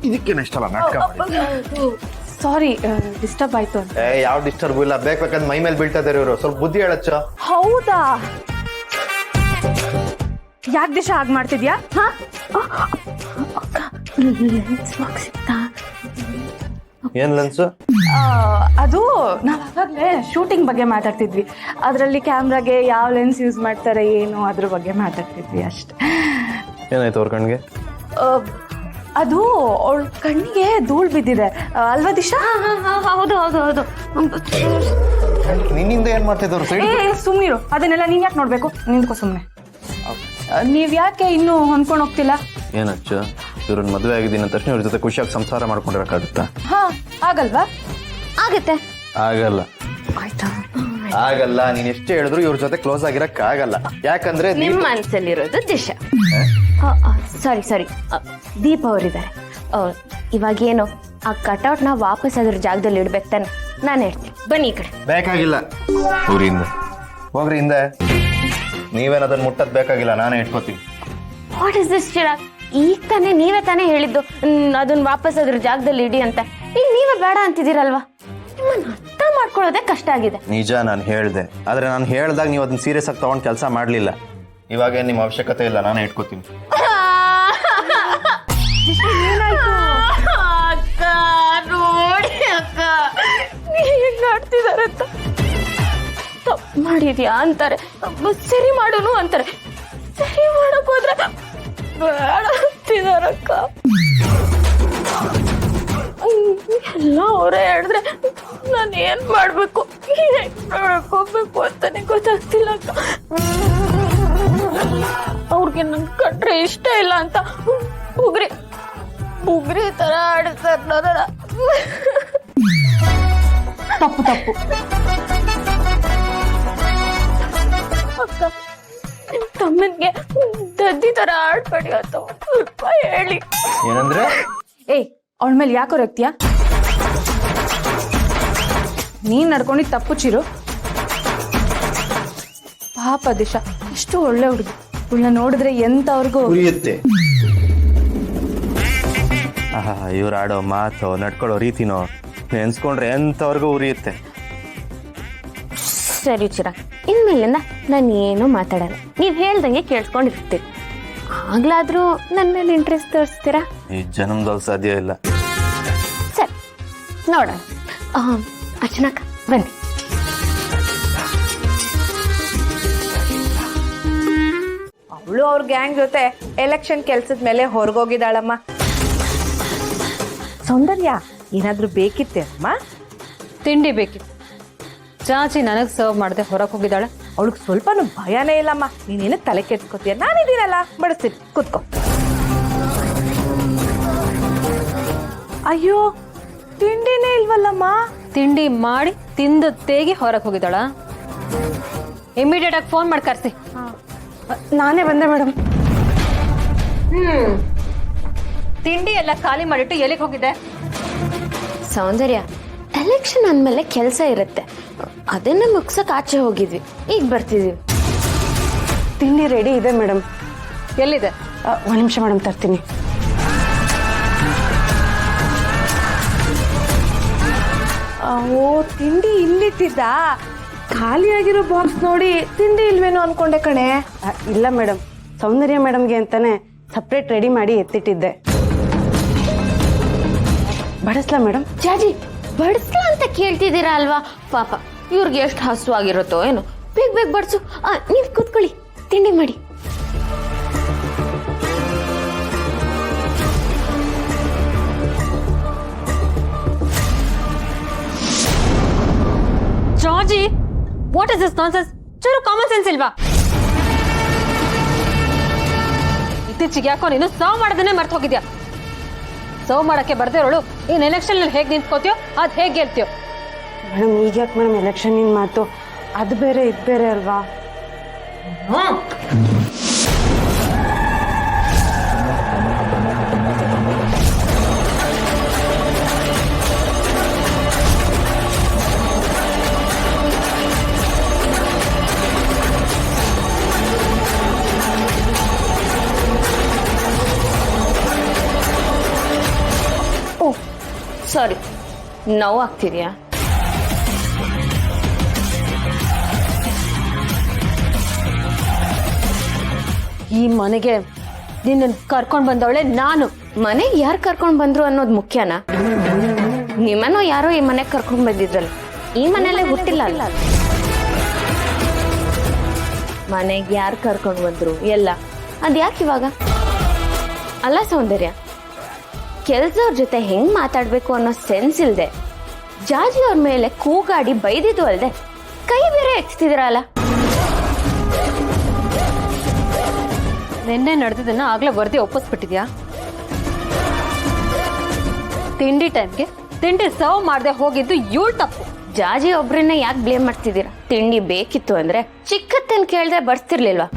ಇದಕ್ಕೇನು ಇಷ್ಟಲ್ಲ ನಾಟಕ ಸಾರಿ ಡಿಸ್ಟರ್ಬ್ ಆಯ್ತು ಅಂತ. ಯಾವ ಡಿಸ್ಟರ್ಬ್ ಇಲ್ಲ, ಬೇಕಂದ್ ಮೈ ಮೇಲೆ ಬೀಳ್ತಾ ಇದಾರೆ ಇವರು. ಸ್ವಲ್ಪ ಬುದ್ಧಿ ಹೇಳಚ್ಚ. ಹೌದಾ, ಯಾಕೆ ದಿಶಾ ಹಾಗೆ ಮಾಡ್ತಿದ್ಯಾ? ಏನ್ ಲನ್ಸು? ಅದು ನಾವಾಗಲೇ ಶೂಟಿಂಗ್ ಬಗ್ಗೆ ಮಾತಾಡ್ತಿದ್ವಿ. ಅದರಲ್ಲಿ ಕ್ಯಾಮ್ರಾಗೆ ಯಾವ ಲೆನ್ಸ್ ಯೂಸ್ ಮಾಡ್ತಾರೆ ಏನು ಅದ್ರ ಬಗ್ಗೆ ಮಾತಾಡ್ತಿದ್ವಿ ಅಷ್ಟೇ. ಏನಾಯ್ತು ಅವ್ರ ಕಣ್ಗೆ? ಅದು ಅವಳ ಕಣ್ಣಿಗೆ ಧೂಳು ಬಿದ್ದಿದೆ ಅಲ್ವಾ ದಿಶಾ? ಹೌದು ಹೌದು ಹೌದು. ನಿನ್ನಿಂದ ಏನ್ ಮಾಡ್ತಿದ್ರು? ಸುಮ್ಮನಿರು, ಅದನ್ನೆಲ್ಲ ನೀನ್ ಯಾಕೆ ನೋಡ್ಬೇಕು? ನಿಂತ್ಕೋ ಸುಮ್ಮನೆ. ನೀವ್ ಯಾಕೆ ಇನ್ನೂ ಹೊಂದ್ಕೊಂಡು ಹೋಗ್ತಿಲ್ಲ? ಏನಚ್ಚು, ಇವ್ರನ್ನ ಮದುವೆ ಆಗಿದ್ದೀನಿ ಅಂತ ತಕ್ಷಣ ಇವ್ರ ಜೊತೆ ಖುಷಿಯಾಗಿ ಸಂಸಾರ ಮಾಡ್ಕೊಂಡಿರಕ್ಕಾಗುತ್ತಾ? ಆಗಲ್ವಾ? ಆಗತ್ತೆ. ಆಗಲ್ಲ. ಆಯ್ತಾ? ಆಗಲ್ಲ. ನೀನ್ ಎಷ್ಟೇ ಹೇಳಿದ್ರು ಇವ್ರ ಜೊತೆ ಕ್ಲೋಸ್ ಆಗಿರಕ್ ಆಗಲ್ಲ. ಯಾಕಂದ್ರೆ ನಿಮ್ ಮನ್ಸಲ್ಲಿರೋದು ದಿಶಾ. ಸಾರಿ ದೀಪ ಅವರಿದ್ದಾರೆ. ಇವಾಗೇನು ಆ ಕಟೌಟ್ನ ವಾಪಸ್ ಅದ್ರ ಜಾಗದಲ್ಲಿ ಇಡ್ಬೇಕು ತಾನೆ? ನಾನು ಹೇಳ್ತೀನಿ, ಬನ್ನಿ ಈ ಕಡೆ. ಬೇಕಾಗಿಲ್ಲ, ಊರಿಂದ ಹೋಗ್ರಿ ಹಿಂದೆ. ನೀವೇನ ಅದನ್ನ ಮುಟ್ಟದ್ ಬೇಕಾಗಿಲ್ಲ, ನಾನೇ ಇಟ್ಕೋತೀನಿ. What is this Chirag? ಈಗ ತಾನೇ ನೀವೇ ತಾನೇ ಹೇಳಿದ್ದು ಅದನ್ನ ವಾಪಸ್ ಅದ್ರ ಜಾಗದಲ್ಲಿ ಇಡಿ ಅಂತ. ಈಗ ನೀವೇ ಬೇಡ ಅಂತಿದ್ದೀರಲ್ವಾ? ನಿಮ್ಮನ್ನ ಅರ್ಥ ಮಾಡ್ಕೊಳ್ಳೋದೇ ಕಷ್ಟ ಆಗಿದೆ. ನಿಜ, ನಾನು ಹೇಳ್ದೆ. ಆದ್ರೆ ನಾನು ಹೇಳ್ದಾಗ ನೀವು ಅದನ್ನ ಸೀರಿಯಸ್ ಆಗಿ ತಗೊಂಡ್ ಕೆಲಸ ಮಾಡ್ಲಿಲ್ಲ. ಇವಾಗ ನಿಮ್ ಅವಶ್ಯಕತೆ ಇಲ್ಲ, ನಾನೇ ಇಟ್ಕೋತೀನಿ. ಅಕ್ಕ ನೋಡಿ ಅಕ್ಕ ಹೇಗ್ ಮಾಡ್ತಿದಾರೆ ಅಂತ. ತಪ್ಪು ಮಾಡಿದ್ಯಾ ಅಂತಾರೆ, ಸರಿ ಮಾಡೋನು ಅಂತಾರೆ. ಸರಿ ಮಾಡಕ್ ಹೋದ್ರೆ ಬೇಡ ಅಂತಿದಾರಕ್ಕ. ಎಲ್ಲ ಅವರೇ ಹೇಳಿದ್ರೆ ನಾನು ಏನ್ ಮಾಡ್ಬೇಕು, ಹೋಗ್ಬೇಕು ಅಂತಾನೆ ಗೊತ್ತಾಗ್ತಿಲ್ಲ ಅಕ್ಕ. ಅವ್ರಿಗೆ ನನ್ ಕಂಡ್ರೆ ಇಷ್ಟ ಇಲ್ಲ ಅಂತ ಬುಗ್ರಿ ತರ ಆಡ್ತಾರೆ. ತಪ್ಪು ಅಕ್ಕ, ನಿಮ್ ತಮ್ಮನ್ಗೆ ದದ್ದಿ ತರ ಆಡ್ಬೇಡಿ ಅಂತ ಸ್ವಲ್ಪ ಹೇಳಿ. ಏನಂದ್ರೆ? ಅವಳ ಮೇಲೆ ಯಾಕೋ ರಕ್ತಿಯಾ? ನೀನ್ ನಡ್ಕೊಂಡಿದ್ ತಪ್ಪು ಚಿರು. ಪಾಪ ದಿಶಾ ಎಷ್ಟು ಒಳ್ಳೆ ಹುಡುಗಿ. ಇವಳನ್ನ ನೋಡಿದ್ರೆ ಎಂತವ್ರಿಗೂ ಉರಿಯುತ್ತೆ. ಇವ್ರು ಆಡೋ ಮಾತು, ನಡ್ಕೊಳ್ಳೋ ರೀತಿನೋ ನೆನ್ಸ್ಕೊಂಡ್ರೆ ಎಂತವ್ರಿಗೂ ಉರಿಯುತ್ತೆ. ಸರಿ ಚಿರಾಗ್, ಇನ್ಮೇಲಿಂದ ನಾನು ಏನೂ ಮಾತಾಡಲ್ಲ. ನೀವ್ ಹೇಳ್ದಂಗೆ ಕೇಳಿಸ್ಕೊಂಡಿರ್ತೀರಿ. ಆಗ್ಲಾದ್ರೂ ನನ್ನ ಮೇಲೆ ಇಂಟ್ರೆಸ್ಟ್ ತೋರಿಸ್ತೀರಾ? ಈ ಜನ್ಮದಲ್ಲಿ ಸಾಧ್ಯ ಇಲ್ಲ. ಸರಿ ನೋಡೋಣ. ಅರ್ಚನಾಕ ಬನ್ನಿ. ಅವಳು ಅವ್ರ ಗ್ಯಾಂಗ್ ಜೊತೆ ಎಲೆಕ್ಷನ್ ಕೆಲ್ಸದ ಮೇಲೆ ಹೊರಗೋಗಿದ್ದಾಳಮ್ಮ. ಸೌಂದರ್ಯ, ಏನಾದ್ರೂ ಬೇಕಿತ್ತೆ ಅಮ್ಮ? ತಿಂಡಿ ಬೇಕಿತ್ತು. ಚಾಚಿ ನನಗ್ ಸರ್ವ್ ಮಾಡದೆ ಹೊರಗೆ ಹೋಗಿದ್ದಾಳೆ. ಅವಳಿಗೆ ಸ್ವಲ್ಪನೂ ಭಯನೇ ಇಲ್ಲಮ್ಮ. ನೀನೇನು ತಲೆ ಕೆಡ್ಸ್ಕೊತೀಯ? ನಾನಿದ್ದೀನಲ್ಲ, ಬಡಿಸ್ತೀನಿ, ಕೂತ್ಕೋ. ಅಯ್ಯೋ, ತಿಂಡಿನೇ ಇಲ್ವಲ್ಲಮ್ಮ? ತಿಂಡಿ ಮಾಡಿ ತಿಂದು ತೇಗಿ ಹೊರಗೆ ಹೋಗಿದ್ದಾಳ. ಇಮಿಡಿಯೇಟ್ ಆಗಿ ಫೋನ್ ಮಾಡಿ ಕರ್ಸಿ. ನಾನೇ ಬಂದೆ ಮೇಡಮ್. ತಿಂಡಿ ಎಲ್ಲ ಖಾಲಿ ಮಾಡಿಟ್ಟು ಎಲ್ಲಿಗೆ ಹೋಗಿದೆ? ಸೌಂದರ್ಯ, ಎಲೆಕ್ಷನ್ ಅಂದಮೇಲೆ ಕೆಲಸ ಇರುತ್ತೆ, ಅದನ್ನ ಮುಗ್ಸಕ್ ಆಚೆ ಹೋಗಿದ್ವಿ, ಈಗ ಬರ್ತಿದೀವಿ. ತಿಂಡಿ ರೆಡಿ ಇದೆ ಮೇಡಮ್. ಎಲ್ಲಿದೆ? ಒಂದ್ ನಿಮಿಷ ಮೇಡಮ್, ತರ್ತೀನಿ. ಓ, ತಿಂಡಿ ಇಲ್ಲಿಟ್ಟಿದ್ದ. ಖಾಲಿಯಾಗಿರೋ ಬಾಕ್ಸ್ ನೋಡಿ ತಿಂಡಿ ಇಲ್ವೇನೋ ಅನ್ಕೊಂಡೆ ಕಣೆ. ಇಲ್ಲ ಮೇಡಮ್, ಸೌಂದರ್ಯ ಮೇಡಮ್ಗೆ ಅಂತಾನೆ ಸಪ್ರೇಟ್ ರೆಡಿ ಮಾಡಿ ಎತ್ತಿಟ್ಟಿದ್ದೆ. ಬಡಿಸ್ಲಾ ಮೇಡಮ್? ಜಾಜಿ, ಬಡಿಸ್ಲಾ ಅಂತ ಕೇಳ್ತಿದ್ದೀರಾ ಅಲ್ವಾ? ಪಾಪ ಇವ್ರಿಗೆ ಎಷ್ಟು ಹಸು ಆಗಿರುತ್ತೋ ಏನೋ. ಬೇಗ ಬಡ್ಸು. ನೀವು ಕೂತ್ಕೊಳ್ಳಿ, ತಿಂಡಿ ಮಾಡಿ. ಜಾರ್ಜಿ, ವಾಟ್ ಇಸ್ ದಿಸ್ ನಾನ್ಸೆನ್ಸ್? ಚೂರು ಕಾಮನ್ ಸೆನ್ಸ್ ಇಲ್ವಾ? ಇತ್ತೀಚೆಗೆ ಯಾಕೋ ನೀನು ಸರ್ವ್ ಮಾಡೋದನ್ನೇ ಮರ್ತು ಹೋಗಿದ್ಯಾ. ಸರ್ವ್ ಮಾಡಕ್ಕೆ ಬರ್ದೇ ಇರೋಳು ಇನ್ ಎಲೆಕ್ಷನ್ ನಲ್ಲಿ ಹೇಗೆ ನಿಂತ್ಕೋತೀಯೋ ಅದ್ ಹೇಗೆ ಗೆಲ್ತೀಯೋ? ಮೇಡಮ್, ಈಗ ಯಾಕೆ ಮೇಡಮ್ ಎಲೆಕ್ಷನ್ ಮಾತು? ಅದು ಬೇರೆ ಇದು ಬೇರೆ ಅಲ್ವಾ? ಸಾರಿ, ನೋವಾಗ್ತಿದ್ಯಾ? ಈ ಮನೆಗೆ ನಿನ್ನನ್ನು ಕರ್ಕೊಂಡು ಬಂದವಳೆ ನಾನು. ಮನೆಗೆ ಯಾರು ಕರ್ಕೊಂಡು ಬಂದ್ರು ಅನ್ನೋದು ಮುಖ್ಯನಾ? ನಿಮ್ಮನ್ನು ಯಾರೋ ಈ ಮನೆಗೆ ಕರ್ಕೊಂಡು ಬಂದಿದ್ರಲ್ಲ, ಈ ಮನೆಯಲ್ಲೇ ಹುಟ್ಟಿಲ್ಲ ಅಲ್ಲ. ಮನೆಗೆ ಯಾರು ಕರ್ಕೊಂಡು ಬಂದ್ರು ಎಲ್ಲ ಅದ್ಯಾಕೆ ಇವಾಗ? ಅಲ್ಲ ಸೌಂದರ್ಯ, ಕೆಲ್ಸವ್ರ ಜೊತೆ ಹೆಂಗ್ ಮಾತಾಡ್ಬೇಕು ಅನ್ನೋ ಸೆನ್ಸ್ ಇಲ್ದೆ ಜಾಜಿ ಅವ್ರ ಮೇಲೆ ಕೂಗಾಡಿ ಬೈದಿದ್ದು ಅಲ್ದೆ ಕೈ ಬೇರೆ ಎತ್ತಿದ್ರಲ್ಲ. ನಿನ್ನೆ ನಡೆದಿದ್ದನ್ನ ಆಗ್ಲೇ ವರದಿ ಒಪ್ಪಿಸ್ಬಿಟ್ಟಿದ್ಯಾ? ತಿಂಡಿ ಟೈಮ್ಗೆ ತಿಂಡಿ ಸರ್ವ್ ಮಾಡದೆ ಹೋಗಿದ್ದು ಇವಳು ತಪ್ಪು. ಜಾಜಿ ಒಬ್ರನ್ನ ಯಾಕೆ ಬ್ಲೇಮ್ ಮಾಡ್ತಿದ್ದೀರಾ? ತಿಂಡಿ ಬೇಕಿತ್ತು ಅಂದ್ರೆ ಚಿಕ್ಕತ್ತನ್ ಕೇಳ್ದೆ ಬರ್ತಿರ್ಲಿಲ್ವಾ?